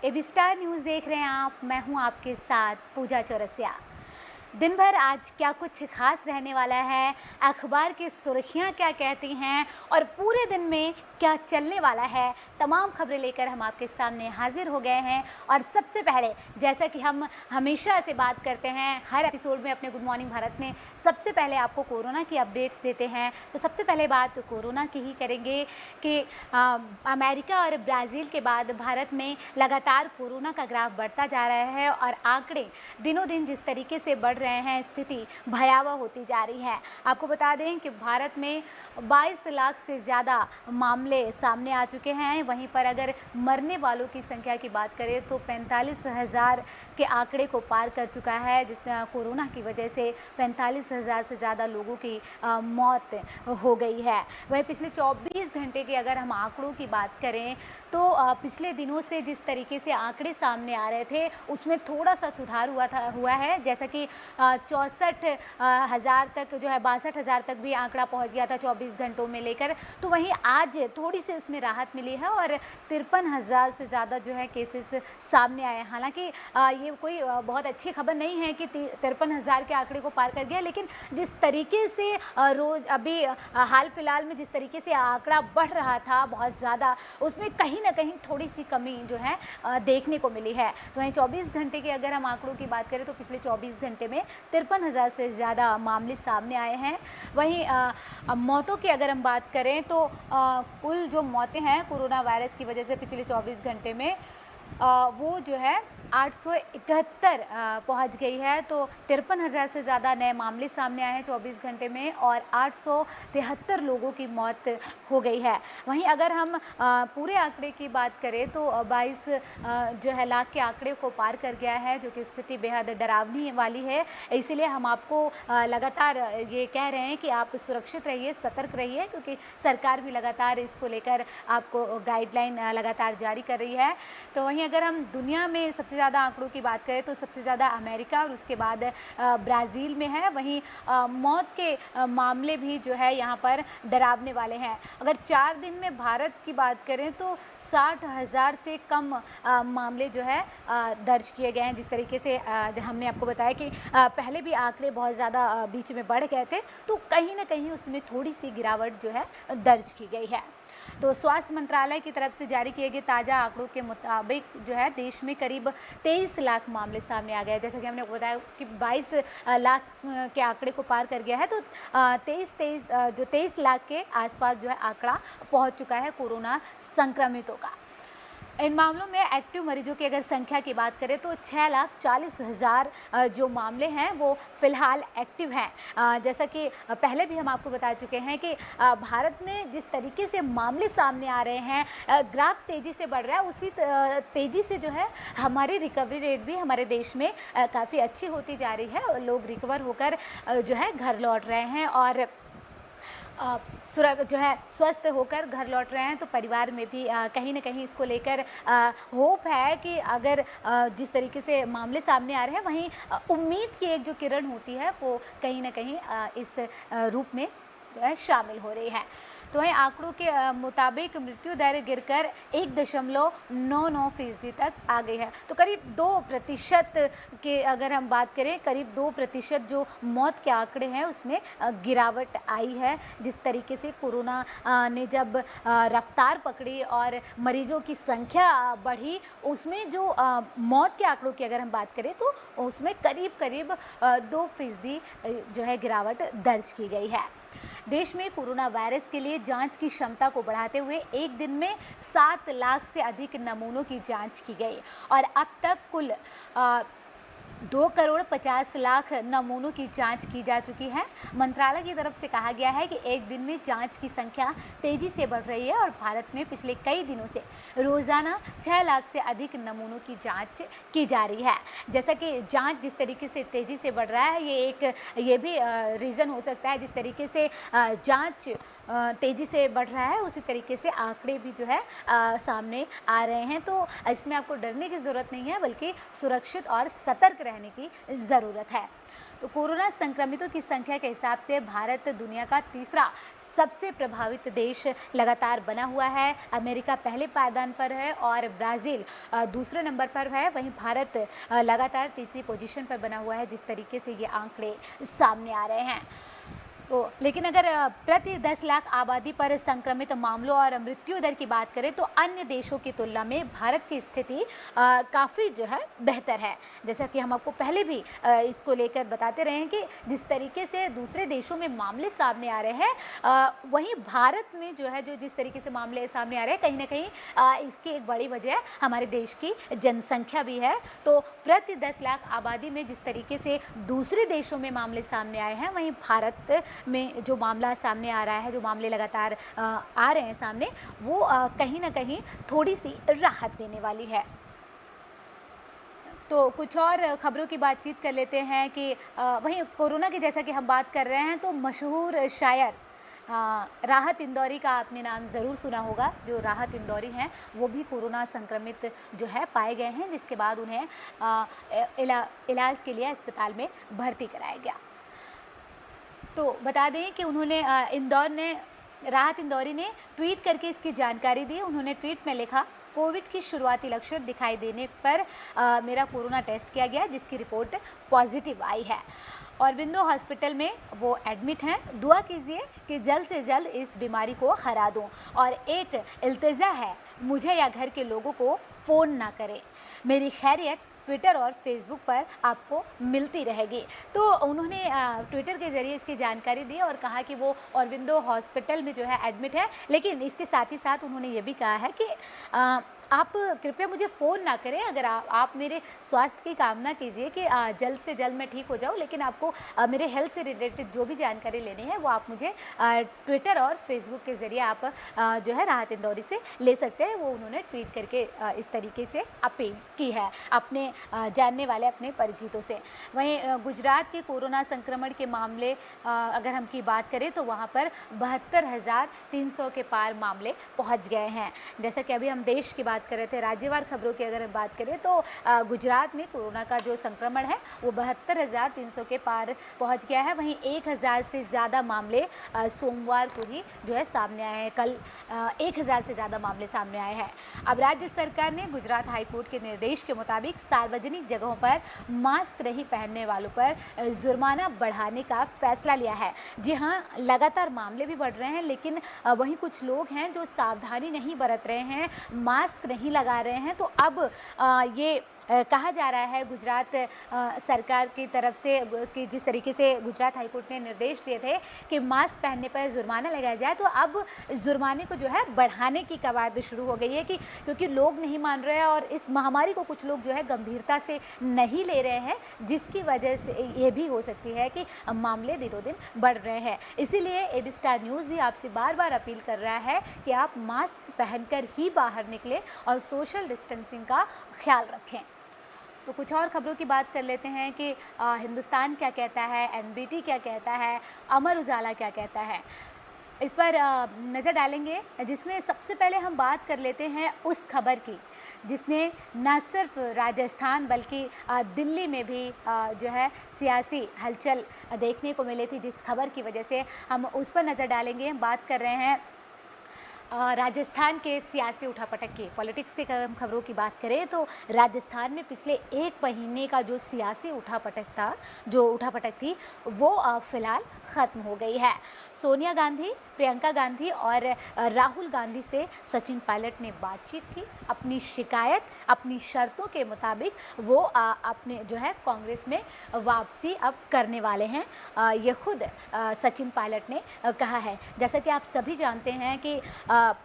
AB star news देख रहे हैं आप। मैं हूं आपके साथ पूजा चौरसिया। दिन भर आज क्या कुछ खास रहने वाला है, अखबार की सुर्खियां क्या कहती हैं और पूरे दिन में क्या चलने वाला है, तमाम खबरें लेकर हम आपके सामने हाजिर हो गए हैं। और सबसे पहले, जैसा कि हम हमेशा से बात करते हैं हर एपिसोड में अपने गुड मॉर्निंग भारत में, सबसे पहले आपको कोरोना की अपडेट्स देते हैं। तो सबसे पहले बात कोरोना की ही करेंगे कि अमेरिका और ब्राज़ील के बाद भारत में लगातार कोरोना का ग्राफ बढ़ता जा रहा है और आंकड़े दिनों दिन जिस तरीके से बढ़ रहे हैं, स्थिति भयावह होती जा रही है। आपको बता दें कि भारत में 22 लाख से ज़्यादा मामले सामने आ चुके हैं। वहीं पर अगर मरने वालों की संख्या की बात करें तो 45,000 के आंकड़े को पार कर चुका है, जिस कोरोना की वजह से 45,000 से ज़्यादा लोगों की मौत हो गई है। वहीं पिछले 24 घंटे के अगर हम आंकड़ों की बात करें तो पिछले दिनों से जिस तरीके से आंकड़े सामने आ रहे थे उसमें थोड़ा सा सुधार हुआ है। जैसा कि 64,000 तक जो है 62,000 तक भी आंकड़ा पहुंच गया था 24 घंटों में लेकर। तो वहीं आज थोड़ी सी उसमें राहत मिली है और 53,000 से ज़्यादा जो है केसेस सामने आए। हालांकि ये कोई बहुत अच्छी खबर नहीं है कि 53,000 के आंकड़े को पार कर गया, लेकिन जिस तरीके से रोज़ अभी हाल फिलहाल में जिस तरीके से आंकड़ा बढ़ रहा था बहुत ज़्यादा, उसमें कहीं ना कहीं थोड़ी सी कमी जो है देखने को मिली है। तो वहीं 24 घंटे के अगर हम आंकड़ों की बात करें तो पिछले 24 घंटे में 53,000 से ज़्यादा मामले सामने आए हैं। वहीं मौतों की अगर हम बात करें तो कुल जो मौतें हैं कोरोना वायरस की वजह से पिछले 24 घंटे में वो जो है 871 पहुंच गई है। तो 53,000 से ज़्यादा नए मामले सामने आए हैं 24 घंटे में और 873 लोगों की मौत हो गई है। वहीं अगर हम पूरे आंकड़े की बात करें तो 22 जो है लाख के आंकड़े को पार कर गया है, जो कि स्थिति बेहद डरावनी वाली है। इसीलिए हम आपको लगातार ये कह रहे हैं कि आप सुरक्षित रहिए, सतर्क रहिए, क्योंकि सरकार भी लगातार इसको लेकर आपको गाइडलाइन लगातार जारी कर रही है। तो वहीं अगर हम दुनिया में सबसे ज़्यादा आंकड़ों की बात करें तो सबसे ज़्यादा अमेरिका और उसके बाद ब्राज़ील में है। वहीं मौत के मामले भी जो है यहाँ पर डरावने वाले हैं। अगर 4 दिन में भारत की बात करें तो 60,000 से कम मामले जो है दर्ज किए गए हैं। जिस तरीके से हमने आपको बताया कि पहले भी आंकड़े बहुत ज़्यादा बीच में बढ़ गए थे, तो कहीं ना कहीं उसमें थोड़ी सी गिरावट जो है दर्ज की गई है। तो स्वास्थ्य मंत्रालय की तरफ से जारी किए गए ताज़ा आंकड़ों के मुताबिक जो है देश में करीब 23 लाख मामले सामने आ गए। जैसा कि हमने बताया कि 22 लाख के आंकड़े को पार कर गया है, तो 23 लाख के आसपास जो है आंकड़ा पहुंच चुका है कोरोना संक्रमितों का। इन मामलों में एक्टिव मरीजों की अगर संख्या की बात करें तो 6,40,000 जो मामले हैं वो फिलहाल एक्टिव हैं। जैसा कि पहले भी हम आपको बता चुके हैं कि भारत में जिस तरीके से मामले सामने आ रहे हैं, ग्राफ तेज़ी से बढ़ रहा है, उसी तेज़ी से जो है हमारी रिकवरी रेट भी हमारे देश में काफ़ी अच्छी होती जा रही है और लोग रिकवर होकर जो है घर लौट रहे हैं और जो है स्वस्थ होकर घर लौट रहे हैं। तो परिवार में भी कहीं ना कहीं इसको लेकर होप है कि अगर जिस तरीके से मामले सामने आ रहे हैं, वहीं उम्मीद की एक जो किरण होती है वो कहीं ना कहीं इस रूप में जो है शामिल हो रही है। तो वहीं आंकड़ों के मुताबिक मृत्यु दर गिरकर 1.99% तक आ गई है। तो करीब 2% के अगर हम बात करें, करीब 2% जो मौत के आंकड़े हैं उसमें गिरावट आई है। जिस तरीके से कोरोना ने जब रफ्तार पकड़ी और मरीजों की संख्या बढ़ी, उसमें जो मौत के आंकड़ों की अगर हम बात करें तो उसमें करीब 2% जो है गिरावट दर्ज की गई है। देश में कोरोना वायरस के लिए जांच की क्षमता को बढ़ाते हुए एक दिन में 7 लाख से अधिक नमूनों की जांच की गई और अब तक कुल 2,50,00,000 नमूनों की जांच की जा चुकी है। मंत्रालय की तरफ से कहा गया है कि एक दिन में जांच की संख्या तेजी से बढ़ रही है और भारत में पिछले कई दिनों से रोजाना 6 लाख से अधिक नमूनों की जांच की जा रही है। जैसा कि जांच जिस तरीके से तेजी से बढ़ रहा है, ये भी रीज़न हो सकता है जिस तरीके से जांच तेज़ी से बढ़ रहा है, उसी तरीके से आंकड़े भी जो है सामने आ रहे हैं। तो इसमें आपको डरने की ज़रूरत नहीं है, बल्कि सुरक्षित और सतर्क रहने की ज़रूरत है। तो कोरोना संक्रमितों की संख्या के हिसाब से भारत दुनिया का तीसरा सबसे प्रभावित देश लगातार बना हुआ है। अमेरिका पहले पायदान पर है और ब्राज़ील दूसरे नंबर पर है। वहीं भारत लगातार तीसरी पोजीशन पर बना हुआ है, जिस तरीके से ये आंकड़े सामने आ रहे हैं। तो लेकिन अगर प्रति 10 लाख आबादी पर संक्रमित मामलों और मृत्यु दर की बात करें तो अन्य देशों की तुलना में भारत की स्थिति काफ़ी जो है बेहतर है। जैसा कि हम आपको पहले भी इसको लेकर बताते रहे हैं कि जिस तरीके से दूसरे देशों में मामले सामने आ रहे हैं, वहीं भारत में जो है जिस तरीके से मामले सामने आ रहे हैं, कहीं ना कहीं इसकी एक बड़ी वजह हमारे देश की जनसंख्या भी है। तो प्रति 10 लाख आबादी में जिस तरीके से दूसरे देशों में मामले सामने आए हैं, वहीं भारत में जो मामला सामने आ रहा है, जो मामले लगातार आ रहे हैं सामने, वो कहीं ना कहीं थोड़ी सी राहत देने वाली है। तो कुछ और खबरों की बातचीत कर लेते हैं कि वहीं कोरोना की जैसा कि हम बात कर रहे हैं, तो मशहूर शायर राहत इंदौरी का आपने नाम ज़रूर सुना होगा। जो राहत इंदौरी हैं वो भी कोरोना संक्रमित जो है पाए गए हैं, जिसके बाद उन्हें इलाज के लिए अस्पताल में भर्ती कराया गया। तो बता दें कि उन्होंने राहत इंदौरी ने ट्वीट करके इसकी जानकारी दी। उन्होंने ट्वीट में लिखा, कोविड की शुरुआती लक्षण दिखाई देने पर मेरा कोरोना टेस्ट किया गया, जिसकी रिपोर्ट पॉजिटिव आई है। औरबिंदो हॉस्पिटल में वो एडमिट हैं। दुआ कीजिए कि जल्द से जल्द इस बीमारी को हरा दूं। और एक इल्तिजा है, मुझे या घर के लोगों को फ़ोन ना करें। मेरी खैरियत ट्विटर और फेसबुक पर आपको मिलती रहेगी। तो उन्होंने ट्विटर के ज़रिए इसकी जानकारी दी और कहा कि वो औरबिंदो हॉस्पिटल में जो है एडमिट है। लेकिन इसके साथ ही साथ उन्होंने ये भी कहा है कि आप कृपया मुझे फ़ोन ना करें। अगर आप मेरे स्वास्थ्य की कामना कीजिए कि जल्द से जल्द मैं ठीक हो जाऊं, लेकिन आपको मेरे हेल्थ से रिलेटेड जो भी जानकारी लेनी है वो आप मुझे ट्विटर और फेसबुक के ज़रिए आप जो है राहत इंदौरी से ले सकते हैं। वो उन्होंने ट्वीट करके इस तरीके से अपील की है अपने जानने वाले अपने परिचितों से। वहीं गुजरात के कोरोना संक्रमण के मामले अगर हम की बात करें तो वहाँ पर 72,300 के पार मामले पहुँच गए हैं। जैसा कि अभी हम देश की बात कर रहे थे, राज्यवार खबरों की अगर हम बात करें तो गुजरात में कोरोना का जो संक्रमण है वो 72,300 के पार पहुंच गया है। वहीं 1,000 से ज़्यादा मामले सोमवार को ही जो है सामने आए हैं। कल 1,000 से ज़्यादा मामले सामने आए हैं। अब राज्य सरकार ने गुजरात हाईकोर्ट के निर्देश के मुताबिक सार्वजनिक जगहों पर मास्क नहीं पहनने वालों पर जुर्माना बढ़ाने का फैसला लिया है। जी हाँ, लगातार मामले भी बढ़ रहे हैं, लेकिन वहीं कुछ लोग हैं जो सावधानी नहीं बरत रहे हैं, मास्क नहीं लगा रहे हैं। तो अब ये कहा जा रहा है गुजरात सरकार की तरफ से कि जिस तरीके से गुजरात हाईकोर्ट ने निर्देश दिए थे कि मास्क पहनने पर जुर्माना लगाया जाए, तो अब जुर्माने को जो है बढ़ाने की कवायद शुरू हो गई है कि क्योंकि लोग नहीं मान रहे हैं और इस महामारी को कुछ लोग जो है गंभीरता से नहीं ले रहे हैं, जिसकी वजह से ये भी हो सकती है कि मामले दिनों दिन बढ़ रहे हैं। इसीलिए एबी स्टार न्यूज़ भी आपसे बार बार अपील कर रहा है कि आप मास्क पहनकर ही बाहर निकलें और सोशल डिस्टेंसिंग का ख्याल रखें। तो कुछ और खबरों की बात कर लेते हैं कि हिंदुस्तान क्या कहता है, एनबीटी क्या कहता है, अमर उजाला क्या कहता है, इस पर नज़र डालेंगे। जिसमें सबसे पहले हम बात कर लेते हैं उस खबर की जिसने न सिर्फ राजस्थान बल्कि दिल्ली में भी जो है सियासी हलचल देखने को मिली थी, जिस खबर की वजह से हम उस पर नज़र डालेंगे। हम बात कर रहे हैं राजस्थान के सियासी उठापटक की। पॉलिटिक्स के खबरों की बात करें तो राजस्थान में पिछले 1 महीने का जो सियासी उठापटक थी वो फ़िलहाल ख़त्म हो गई है। सोनिया गांधी, प्रियंका गांधी और राहुल गांधी से सचिन पायलट ने बातचीत की। अपनी शिकायत, अपनी शर्तों के मुताबिक वो अपने जो है कांग्रेस में वापसी अब करने वाले हैं। ये खुद सचिन पायलट ने कहा है। जैसा कि आप सभी जानते हैं कि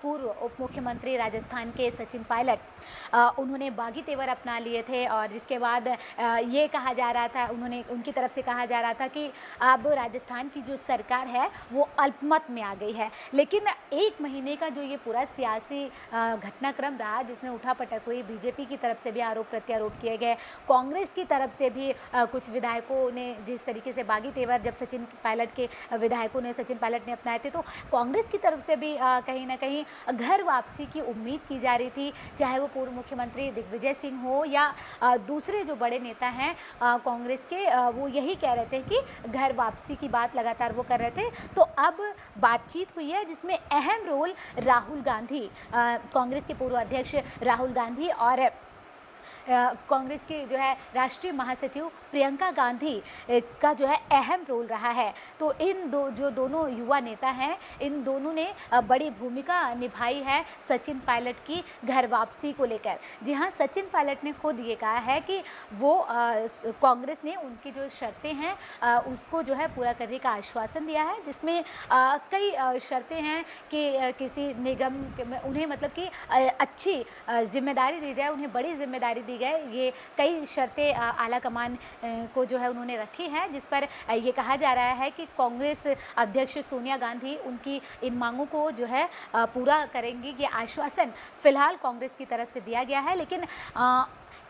पूर्व उप मुख्यमंत्री राजस्थान के सचिन पायलट, उन्होंने बागी तेवर अपना लिए थे और जिसके बाद ये कहा जा रहा था, उनकी तरफ से कहा जा रहा था कि अब राजस्थान की जो सरकार है वो अल्पमत में आ गई है। लेकिन 1 महीने का जो ये पूरा सियासी घटनाक्रम रहा जिसमें उठापटक हुई, बीजेपी की तरफ से भी आरोप प्रत्यारोप किए गए, कांग्रेस की तरफ से भी कुछ विधायकों ने जिस तरीके से बागी तेवर जब सचिन पायलट के विधायकों ने, सचिन पायलट ने अपनाए थे, तो कांग्रेस की तरफ से भी कहीं ना कहीं घर वापसी की उम्मीद की जा रही थी, चाहे वो पूर्व मुख्यमंत्री दिग्विजय सिंह हो या दूसरे जो बड़े नेता हैं कांग्रेस के, वो यही कह रहे थे कि घर वापसी की बात लगातार वो कर रहे थे। तो अब बातचीत हुई है जिसमें अहम रोल राहुल गांधी, कांग्रेस के पूर्व अध्यक्ष राहुल गांधी और कांग्रेस की जो है राष्ट्रीय महासचिव प्रियंका गांधी का जो है अहम रोल रहा है। तो इन दोनों युवा नेता हैं, इन दोनों ने बड़ी भूमिका निभाई है सचिन पायलट की घर वापसी को लेकर। जी हाँ, सचिन पायलट ने खुद ये कहा है कि वो कांग्रेस ने उनकी जो शर्तें हैं उसको जो है पूरा करने का आश्वासन दिया है, जिसमें कई शर्तें हैं कि किसी निगम में उन्हें मतलब कि अच्छी जिम्मेदारी दी जाए, उन्हें बड़ी जिम्मेदारी दी गए। ये कई शर्तें आला कमान को जो है उन्होंने रखी हैं, जिस पर ये कहा जा रहा है कि कांग्रेस अध्यक्ष सोनिया गांधी उनकी इन मांगों को जो है पूरा करेंगी। ये आश्वासन फिलहाल कांग्रेस की तरफ से दिया गया है। लेकिन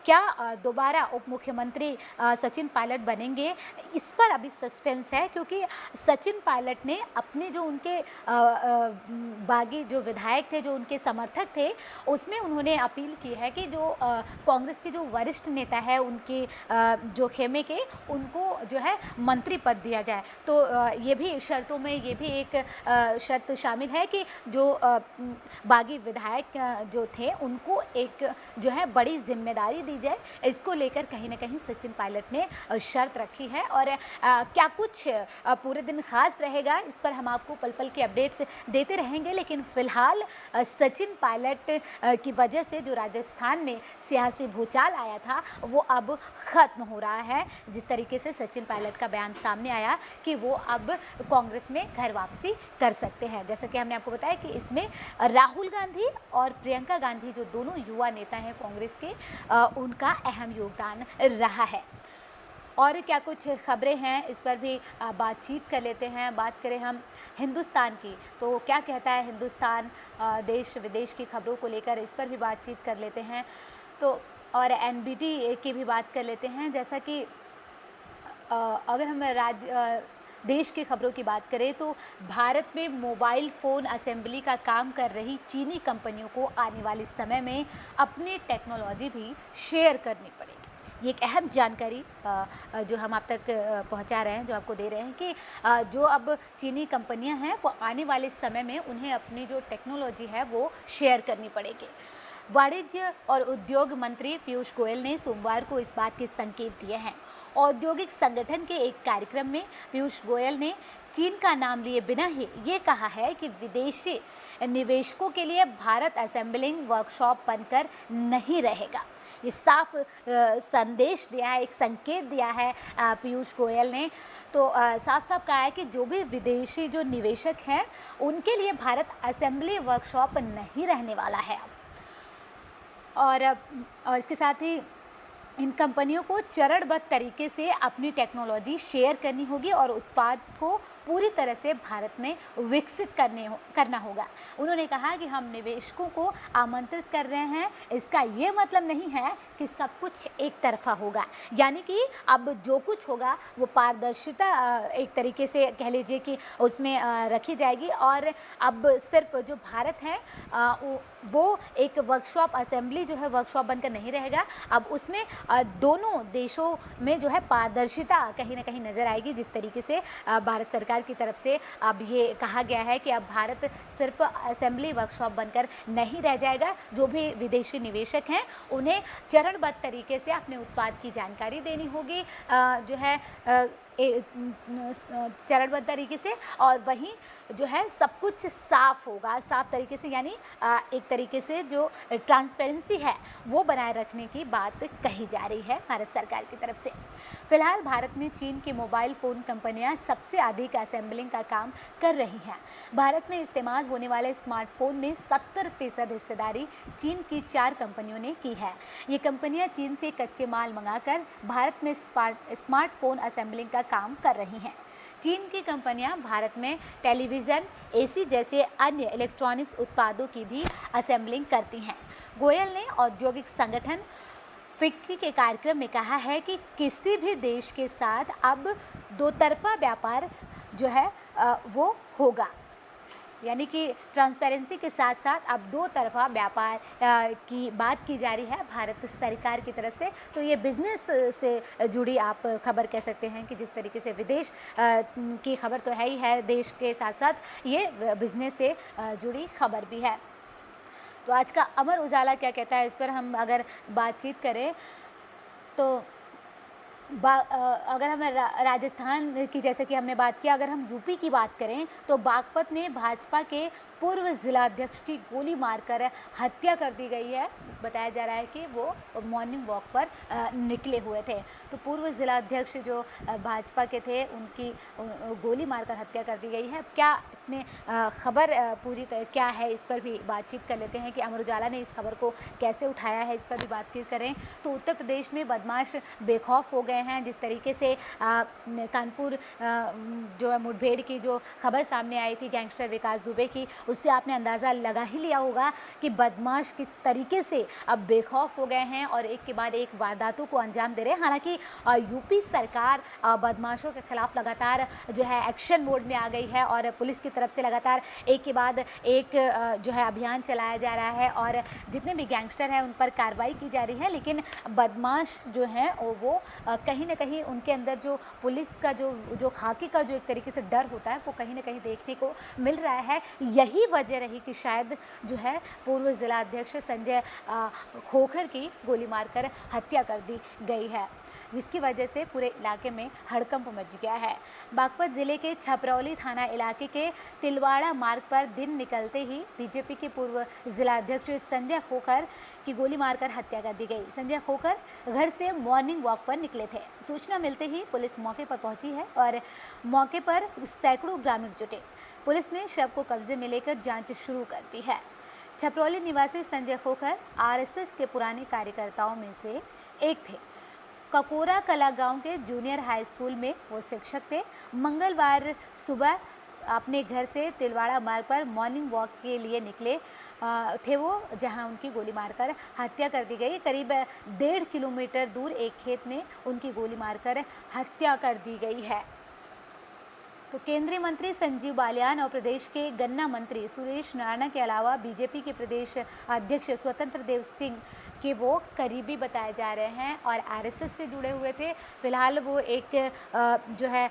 क्या दोबारा उप मुख्यमंत्री सचिन पायलट बनेंगे, इस पर अभी सस्पेंस है, क्योंकि सचिन पायलट ने अपने जो उनके बागी जो विधायक थे, जो उनके समर्थक थे, उसमें उन्होंने अपील की है कि जो कांग्रेस के जो वरिष्ठ नेता है उनके जो खेमे के, उनको जो है मंत्री पद दिया जाए। तो ये भी शर्तों में ये भी एक शर्त शामिल है कि जो बागी विधायक जो थे उनको एक जो है बड़ी जिम्मेदारी दी जाए। इसको लेकर कहीं ना कहीं सचिन पायलट ने शर्त रखी है। और क्या कुछ पूरे दिन खास रहेगा, इस पर हम आपको पल पल के अपडेट्स देते रहेंगे। लेकिन फिलहाल सचिन पायलट की वजह से जो राजस्थान में सियासी भूचाल आया था वो अब ख़त्म हो रहा है। जिस तरीके से सचिन पायलट का बयान सामने आया कि वो अब कांग्रेस में घर वापसी कर सकते हैं। जैसा कि हमने आपको बताया कि इसमें राहुल गांधी और प्रियंका गांधी जो दोनों युवा नेता हैं कांग्रेस के, उनका अहम योगदान रहा है। और क्या कुछ खबरें हैं इस पर भी बातचीत कर लेते हैं। बात करें हम हिंदुस्तान की, तो क्या कहता है हिंदुस्तान देश विदेश की खबरों को लेकर, इस पर भी बातचीत कर लेते हैं। तो और एनबीटी की भी बात कर लेते हैं। जैसा कि अगर हम देश की खबरों की बात करें तो भारत में मोबाइल फ़ोन असेंबली का काम कर रही चीनी कंपनियों को आने वाले समय में अपनी टेक्नोलॉजी भी शेयर करनी पड़ेगी। ये एक अहम जानकारी जो हम आप तक पहुंचा रहे हैं, जो आपको दे रहे हैं कि जो अब चीनी कंपनियां हैं वो आने वाले समय में उन्हें अपनी जो टेक्नोलॉजी है वो शेयर करनी पड़ेगी। वाणिज्य और उद्योग मंत्री पीयूष गोयल ने सोमवार को इस बात के संकेत दिए हैं। औद्योगिक संगठन के एक कार्यक्रम में पीयूष गोयल ने चीन का नाम लिए बिना ही ये कहा है कि विदेशी निवेशकों के लिए भारत असेंबलिंग वर्कशॉप बनकर नहीं रहेगा। ये साफ संदेश दिया है, एक संकेत दिया है पीयूष गोयल ने। तो साफ साफ कहा है कि जो भी विदेशी जो निवेशक हैं उनके लिए भारत असेंबली वर्कशॉप नहीं रहने वाला है। और इसके साथ ही इन कंपनियों को चरणबद्ध तरीके से अपनी टेक्नोलॉजी शेयर करनी होगी और उत्पाद को पूरी तरह से भारत में विकसित करना होगा। उन्होंने कहा कि हम निवेशकों को आमंत्रित कर रहे हैं, इसका ये मतलब नहीं है कि सब कुछ एक तरफा होगा, यानी कि अब जो कुछ होगा वो पारदर्शिता एक तरीके से कह लीजिए कि उसमें रखी जाएगी। और अब सिर्फ जो भारत है वो एक वर्कशॉप असेंबली जो है वर्कशॉप बनकर नहीं रहेगा। अब उसमें दोनों देशों में जो है पारदर्शिता कहीं ना कहीं नज़र आएगी। जिस तरीके से भारत सरकार की तरफ से अब ये कहा गया है कि अब भारत सिर्फ असेंबली वर्कशॉप बनकर नहीं रह जाएगा। जो भी विदेशी निवेशक हैं उन्हें चरणबद्ध तरीके से अपने उत्पाद की जानकारी देनी होगी, जो है चरणबद्ध तरीके से, और वहीं जो है सब कुछ साफ होगा, साफ तरीके से, यानी एक तरीके से जो ट्रांसपेरेंसी है वो बनाए रखने की बात कही जा रही है भारत सरकार की तरफ से। फिलहाल भारत में चीन की मोबाइल फ़ोन कंपनियां सबसे अधिक असेंबलिंग का काम कर रही हैं। भारत में इस्तेमाल होने वाले स्मार्टफोन में 70% हिस्सेदारी चीन की 4 कंपनियों ने की है। ये कंपनियां चीन से कच्चे माल मंगाकर भारत में स्मार्टफोन असेंबलिंग का काम कर रही हैं। चीन की कंपनियां भारत में टेलीविज़न, एसी जैसे अन्य इलेक्ट्रॉनिक्स उत्पादों की भी असेंबलिंग करती हैं। गोयल ने औद्योगिक संगठन फिक्की के कार्यक्रम में कहा है कि किसी भी देश के साथ अब दोतरफा व्यापार जो है वो होगा, यानी कि ट्रांसपेरेंसी के साथ साथ अब दो तरफा व्यापार की बात की जा रही है भारत सरकार की तरफ से। तो ये बिज़नेस से जुड़ी आप खबर कह सकते हैं कि जिस तरीके से विदेश की खबर तो है ही है, देश के साथ साथ ये बिज़नेस से जुड़ी खबर भी है। तो आज का अमर उजाला क्या कहता है, इस पर हम अगर बातचीत करें तो अगर हम राजस्थान की जैसे कि हमने बात किया, अगर हम यूपी की बात करें तो बागपत में भाजपा के पूर्व जिलाध्यक्ष की गोली मारकर हत्या कर दी गई है। बताया जा रहा है कि वो मॉर्निंग वॉक पर निकले हुए थे। तो पूर्व जिलाध्यक्ष जो भाजपा के थे उनकी गोली मारकर हत्या कर दी गई है। क्या इसमें खबर पूरी क्या है, इस पर भी बातचीत कर लेते हैं कि अमर उजाला ने इस खबर को कैसे उठाया है, इस पर भी बातचीत करें। तो उत्तर प्रदेश में बदमाश बेखौफ हो गए हैं। जिस तरीके से कानपुर जो है मुठभेड़ की जो खबर सामने आई थी गैंगस्टर विकास दुबे की, उससे आपने अंदाज़ा लगा ही लिया होगा कि बदमाश किस तरीके से अब बेखौफ हो गए हैं और एक के बाद एक वारदातों को अंजाम दे रहे हैं। हालांकि यूपी सरकार बदमाशों के खिलाफ लगातार जो है एक्शन मोड में आ गई है और पुलिस की तरफ से लगातार एक के बाद एक जो है अभियान चलाया जा रहा है और जितने भी गैंगस्टर हैं उन पर कार्रवाई की जा रही है। लेकिन बदमाश जो हैं वो कहीं ना कहीं उनके अंदर जो पुलिस का जो खाकी का जो एक तरीके से डर होता है वो कहीं ना कहीं देखने को मिल रहा है। यही वजह रही कि शायद जो है पूर्व जिलाध्यक्ष संजय खोखर की गोली मारकर हत्या कर दी गई है, जिसकी वजह से पूरे इलाके में हड़कंप मच गया है। बागपत जिले के छपरौली थाना इलाके के तिलवाड़ा मार्ग पर दिन निकलते ही बीजेपी के पूर्व जिलाध्यक्ष संजय खोखर की गोली मारकर हत्या कर दी गई। संजय खोखर घर से मॉर्निंग वॉक पर निकले थे। सूचना मिलते ही पुलिस मौके पर पहुंची है और मौके पर सैकड़ों ग्रामीण जुटे। पुलिस ने शव को कब्जे में लेकर जांच शुरू कर दी है। छपरौली निवासी संजय खोखर आरएसएस के पुराने कार्यकर्ताओं में से एक थे। ककोरा कला गांव के जूनियर हाई स्कूल में वो शिक्षक थे। मंगलवार सुबह अपने घर से तिलवाड़ा मार्ग पर मॉर्निंग वॉक के लिए निकले थे वो, जहां उनकी गोली मारकर हत्या कर दी गई। करीब 1.5 किलोमीटर दूर एक खेत में उनकी गोली मारकर हत्या कर दी गई है। तो केंद्रीय मंत्री संजीव बालियान और प्रदेश के गन्ना मंत्री सुरेश राणा के अलावा बीजेपी के प्रदेश अध्यक्ष स्वतंत्र देव सिंह के वो करीबी बताए जा रहे हैं और आरएसएस से जुड़े हुए थे। फिलहाल वो एक जो है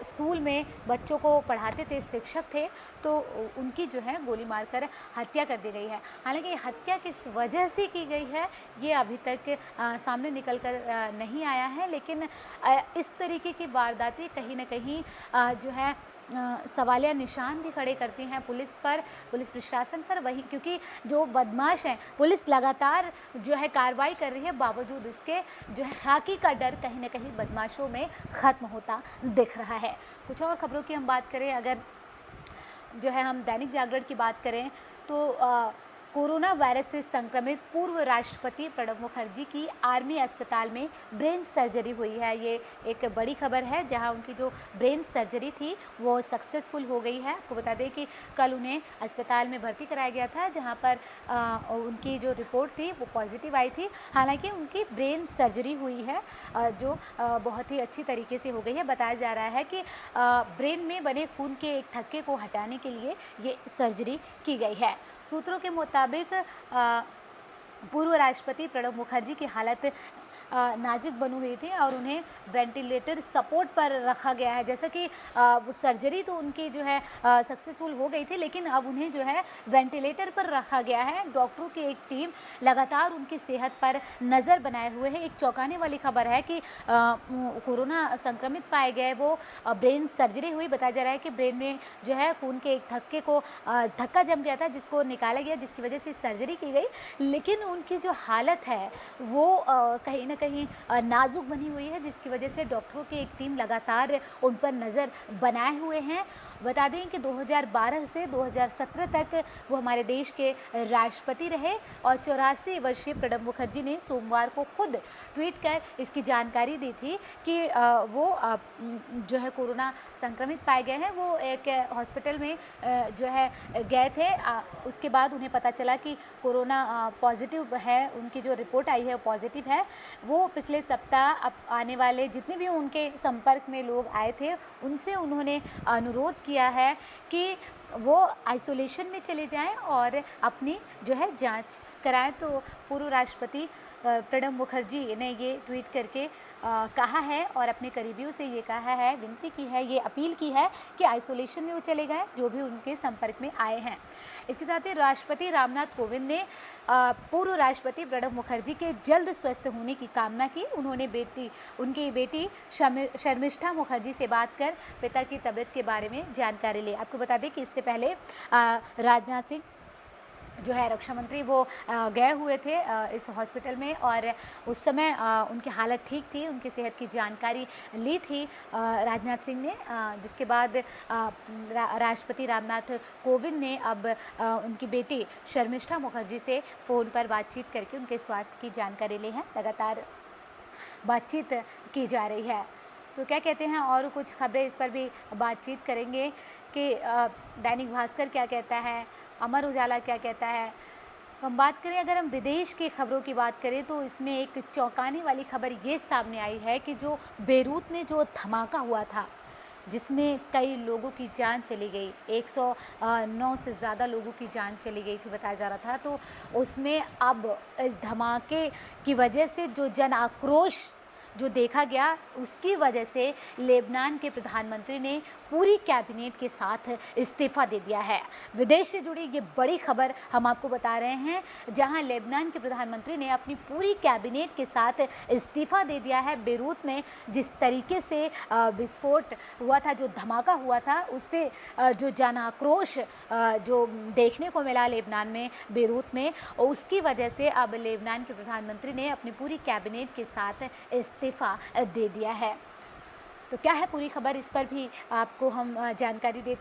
स्कूल में बच्चों को पढ़ाते थे, शिक्षक थे, तो उनकी जो है गोली मारकर हत्या कर दी गई है। हालांकि हत्या किस वजह से की गई है ये अभी तक सामने निकल कर नहीं आया है, लेकिन इस तरीके की वारदातें कहीं ना कहीं जो है सवालिया निशान भी खड़े करती हैं पुलिस पर, पुलिस प्रशासन पर। वही क्योंकि जो बदमाश हैं, पुलिस लगातार जो है कार्रवाई कर रही है, बावजूद इसके जो है खाकी का डर कहीं ना कहीं बदमाशों में ख़त्म होता दिख रहा है। कुछ और खबरों की हम बात करें, अगर जो है हम दैनिक जागरण की बात करें तो कोरोना वायरस से संक्रमित पूर्व राष्ट्रपति प्रणब मुखर्जी की आर्मी अस्पताल में ब्रेन सर्जरी हुई है। ये एक बड़ी खबर है, जहां उनकी जो ब्रेन सर्जरी थी वो सक्सेसफुल हो गई है। आपको बता दें कि कल उन्हें अस्पताल में भर्ती कराया गया था, जहां पर उनकी जो रिपोर्ट थी वो पॉजिटिव आई थी। हालांकि उनकी ब्रेन सर्जरी हुई है जो बहुत ही अच्छी तरीके से हो गई है। बताया जा रहा है कि ब्रेन में बने खून के एक थक्के को हटाने के लिए ये सर्जरी की गई है। सूत्रों के मुताबिक पूर्व राष्ट्रपति प्रणब मुखर्जी की हालत नाजुक बनी हुई थी और उन्हें वेंटिलेटर सपोर्ट पर रखा गया है। जैसा कि वो सर्जरी तो उनकी जो है सक्सेसफुल हो गई थी, लेकिन अब उन्हें जो है वेंटिलेटर पर रखा गया है। डॉक्टरों की एक टीम लगातार उनकी सेहत पर नज़र बनाए हुए है। एक चौंकाने वाली खबर है कि कोरोना संक्रमित पाए गए वो ब्रेन सर्जरी हुई। बताया जा रहा है कि ब्रेन में जो है खून के एक थक्के को धक्का जम गया था, जिसको निकाला गया, जिसकी वजह से सर्जरी की गई। लेकिन उनकी जो हालत है वो कहीं ना कहीं नाजुक बनी हुई है, जिसकी वजह से डॉक्टरों की एक टीम लगातार उन पर नज़र बनाए हुए हैं। बता दें कि 2012 से 2017 तक वो हमारे देश के राष्ट्रपति रहे और 84 वर्षीय प्रणब मुखर्जी ने सोमवार को खुद ट्वीट कर इसकी जानकारी दी थी कि वो जो है कोरोना संक्रमित पाए गए हैं। वो एक हॉस्पिटल में जो है गए थे, उसके बाद उन्हें पता चला कि कोरोना पॉजिटिव है, उनकी जो रिपोर्ट आई है वो पॉजिटिव है। वो पिछले सप्ताह अब आने वाले जितने भी उनके संपर्क में लोग आए थे उनसे उन्होंने अनुरोध किया है कि वो आइसोलेशन में चले जाएं और अपनी जो है जांच कराएं। तो पूर्व राष्ट्रपति प्रणब मुखर्जी ने ये ट्वीट करके कहा है और अपने करीबियों से ये कहा है, विनती की है, ये अपील की है कि आइसोलेशन में वो चले गए जो भी उनके संपर्क में आए हैं। इसके साथ ही राष्ट्रपति रामनाथ कोविंद ने पूर्व राष्ट्रपति प्रणब मुखर्जी के जल्द स्वस्थ होने की कामना की। उन्होंने उनकी बेटी शर्मिष्ठा मुखर्जी से बात कर पिता की तबीयत के बारे में जानकारी ली। आपको बता दें कि इससे पहले राजनाथ सिंह जो है रक्षा मंत्री वो गए हुए थे इस हॉस्पिटल में और उस समय उनकी हालत ठीक थी, उनकी सेहत की जानकारी ली थी राजनाथ सिंह ने, जिसके बाद राष्ट्रपति रामनाथ कोविंद ने अब उनकी बेटी शर्मिष्ठा मुखर्जी से फ़ोन पर बातचीत करके उनके स्वास्थ्य की जानकारी ली है। लगातार बातचीत की जा रही है। तो क्या कहते हैं और कुछ खबरें इस पर भी बातचीत करेंगे कि दैनिक भास्कर क्या कहता है, अमर उजाला क्या कहता है। हम बात करें, अगर हम विदेश की खबरों की बात करें तो इसमें एक चौंकाने वाली खबर ये सामने आई है कि जो बेरूत में जो धमाका हुआ था जिसमें कई लोगों की जान चली गई, 109 से ज़्यादा लोगों की जान चली गई थी बताया जा रहा था, तो उसमें अब इस धमाके की वजह से जो जन आक्रोश जो देखा गया उसकी वजह से लेबनान के प्रधानमंत्री ने पूरी कैबिनेट के साथ इस्तीफ़ा दे दिया है। विदेश से जुड़ी ये बड़ी खबर हम आपको बता रहे हैं, जहां लेबनान के प्रधानमंत्री ने अपनी पूरी कैबिनेट के साथ इस्तीफ़ा दे दिया है। बेरूत में जिस तरीके से विस्फोट हुआ था, जो धमाका हुआ था, उससे जो जन आक्रोश जो देखने को मिला लेबनान में बेरूत में, उसकी वजह से अब लेबनान के प्रधानमंत्री ने अपनी पूरी कैबिनेट के साथ इस्तीफ़ा दे दिया है। तो क्या है पूरी खबर, इस पर भी आपको हम जानकारी दे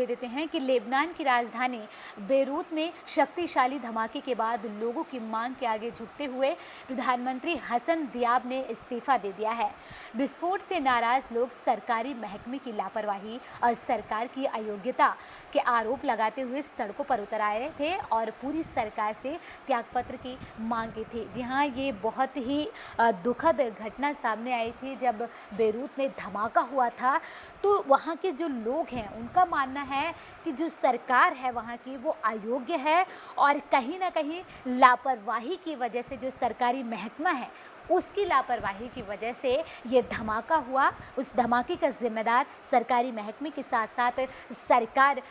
देते हैं कि लेबनान की राजधानी बेरूत में शक्तिशाली धमाके के बाद लोगों की मांग के आगे झुकते हुए प्रधानमंत्री हसन दियाब ने इस्तीफा दे दिया है। विस्फोट से नाराज लोग सरकारी महकमे की लापरवाही और सरकार की अयोग्यता के आरोप लगाते हुए सड़कों पर उतर आए थे और पूरी सरकार से त्यागपत्र की मांग की थी। जी हाँ, ये बहुत ही दुखद घटना सामने आई थी जब बेरूत में धमाका हुआ था। तो वहाँ के जो लोग हैं उनका मानना है कि जो सरकार है वहाँ की वो अयोग्य है और कहीं ना कहीं लापरवाही की वजह से जो सरकारी महकमा है उसकी लापरवाही की वजह से ये धमाका हुआ। उस धमाके का जिम्मेदार सरकारी महकमे के साथ साथ सरकार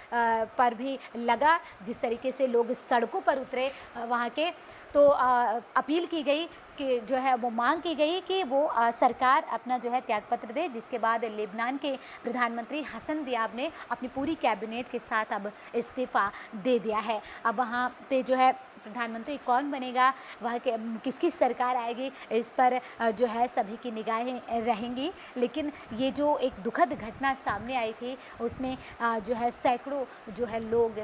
पर भी लगा। जिस तरीके से लोग सड़कों पर उतरे वहाँ के, तो अपील की गई कि जो है वो मांग की गई कि वो सरकार अपना जो है त्यागपत्र दे, जिसके बाद लेबनान के प्रधानमंत्री हसन दियाब ने अपनी पूरी कैबिनेट के साथ अब इस्तीफ़ा दे दिया है। अब वहाँ पे जो है प्रधानमंत्री कौन बनेगा, वह किसकी सरकार आएगी, इस पर जो है सभी की निगाहें रहेंगी। लेकिन ये जो एक दुखद घटना सामने आई थी उसमें जो है सैकड़ों जो है लोग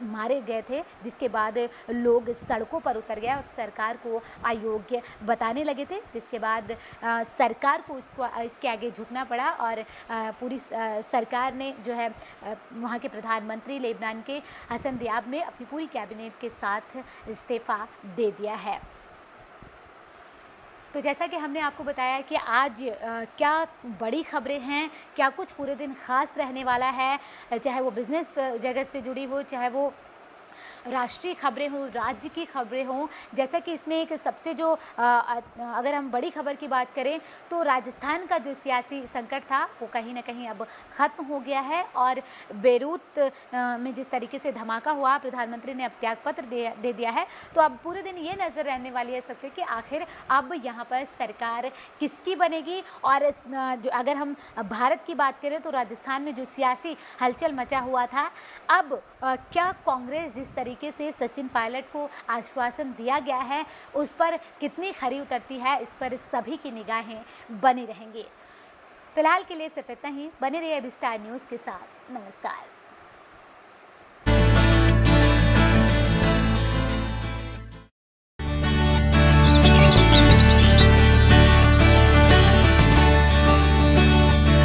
मारे गए थे, जिसके बाद लोग सड़कों पर उतर गए और सरकार को अयोग्य बताने लगे थे, जिसके बाद सरकार को इसके आगे झुकना पड़ा और पूरी सरकार ने जो है वहाँ के प्रधानमंत्री लेबनान के हसन दियाब ने अपनी पूरी कैबिनेट के साथ इस्तीफ़ा दे दिया है। तो जैसा कि हमने आपको बताया कि आज क्या बड़ी खबरें हैं, क्या कुछ पूरे दिन ख़ास रहने वाला है, चाहे वो बिज़नेस जगत से जुड़ी हो, चाहे वो राष्ट्रीय खबरें हों, राज्य की खबरें हों, जैसा कि इसमें एक सबसे जो अगर हम बड़ी खबर की बात करें तो राजस्थान का जो सियासी संकट था वो कहीं न कहीं अब ख़त्म हो गया है। और बेरूत में जिस तरीके से धमाका हुआ, प्रधानमंत्री ने अब त्यागपत्र दे दिया है, तो अब पूरे दिन ये नज़र रहने वाली है सबके कि आखिर अब यहाँ पर सरकार किसकी बनेगी। और जो अगर हम भारत की बात करें तो राजस्थान में जो सियासी हलचल मचा हुआ था, अब क्या कांग्रेस जिस तरीके से सचिन पायलट को आश्वासन दिया गया है उस पर कितनी खरी उतरती है, इस पर सभी की निगाहें बनी रहेंगी। फिलहाल के लिए सिर्फ इतना ही। बने रहिए अभी स्टार न्यूज़ के साथ। नमस्कार।